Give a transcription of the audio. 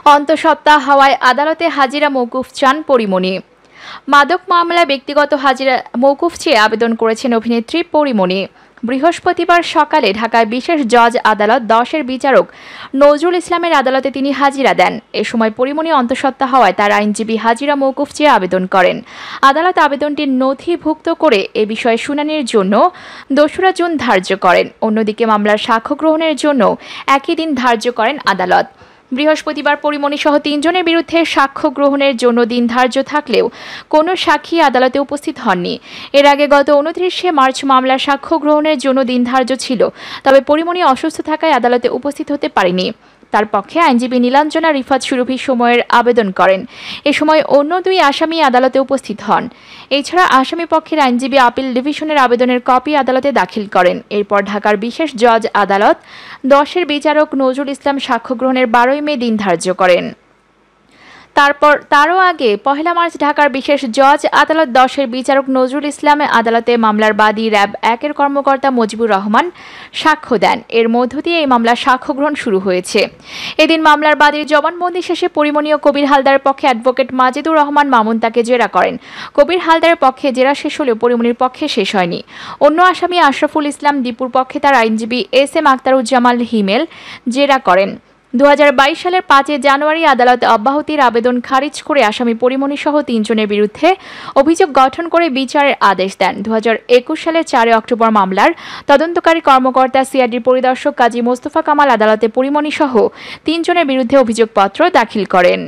অন্তঃসত্ত্বা হওয়ায় আদালতে হাজিরা মওকুফ চান পরীমণি। মাদক মামলায় ব্যক্তিগত হাজিরা মওকুফ চেয়ে আবেদন করেছেন অভিনেত্রী পরীমণি। বৃহস্পতিবার সকালে ঢাকায় বিশেষ জজ আদালত 10-এর বিচারক নজরুল ইসলামের আদালতে তিনি হাজিরা দেন। এ সময় পরীমণি অন্তঃসত্ত্বা হওয়ায় তার আইনজীবী হাজিরা মওকুফ চেয়ে আবেদন করেন। আদালত আবেদনটি নথিভুক্ত করে এ বিষয়ে শুনানির জন্য 2রা জুন ধার্য করেন। অন্যদিকে মামলার সাক্ষ্য গ্রহণের জন্য একই দিন ধার্য করেন আদালত। বৃহস্পতিবার পরীমণি সহ 3 জনের বিরুদ্ধে সাক্ষ্য গ্রহণের জন্য দিন ধার্য থাকলেও কোনো সাক্ষী আদালতে উপস্থিত হননি। এর আগে গত 29শে মার্চ মামলার সাক্ষ্য গ্রহণের জন্য দিন ধার্য ছিল, তবে পরীমণি অসুস্থ থাকায় আদালতে উপস্থিত হতে পারেনি। তার পক্ষে আইনজীবী নীলাঞ্জনা রিফাত সুরভি সময়ের আবেদন করেন। এ সময় অন্য 2 আসামি আদালতে উপস্থিত হন। এছাড়া আসামি পক্ষের আইনজীবী আপিল ডিভিশনের আবেদনের কপি আদালতে দাখিল করেন। এরপর ঢাকার বিশেষ জজ আদালত 10-এর বিচারক নজরুল ইসলাম সাক্ষ্য গ্রহণের 12ই মে দিন ধার্য করেন। তারও আগে 1 মার্চ ঢাকার বিশেষ জজ আদালত 10-এর বিচারক নজরুল ইসলাম আদালতে মামলার বাদী র্যাব 1-এর কর্মকর্তা মুজিবুর রহমান সাক্ষ্য দেন। এর মধ্য দিয়ে এই মামলার সাক্ষ্য গ্রহণ শুরু হয়েছে। এদিন মামলার বাদীর জবানবন্দি শেষে পরীমণি ও কবির হালদারের পক্ষে অ্যাডভোকেট মাজেদুর রহমান মামুন তাকে জেরা করেন। কবির হালদারের পক্ষে জেরা শেষ হলেও পরীমণির পক্ষে শেষ হয়নি। অন্য আসামি আশরাফুল ইসলাম দীপুর পক্ষে তার আইনজীবী SM আখতারুজ্জামান হিমেল জেরা করেন। 2022 সালের 5 জানুয়ারি আদালত অব্যাহতির আবেদন খারিজ করে আসামি পরীমণি সহ 3 জনের বিরুদ্ধে অভিযোগ গঠন করে বিচারের আদেশ দেন। 2021 সালের 4 অক্টোবর মামলার তদন্তকারী কর্মকর্তা সিআইডির পরিদর্শক কাজী মোস্তফা কামাল আদালতে পরীমণি সহ 3 জনের বিরুদ্ধে অভিযোগপত্র দাখিল করেন।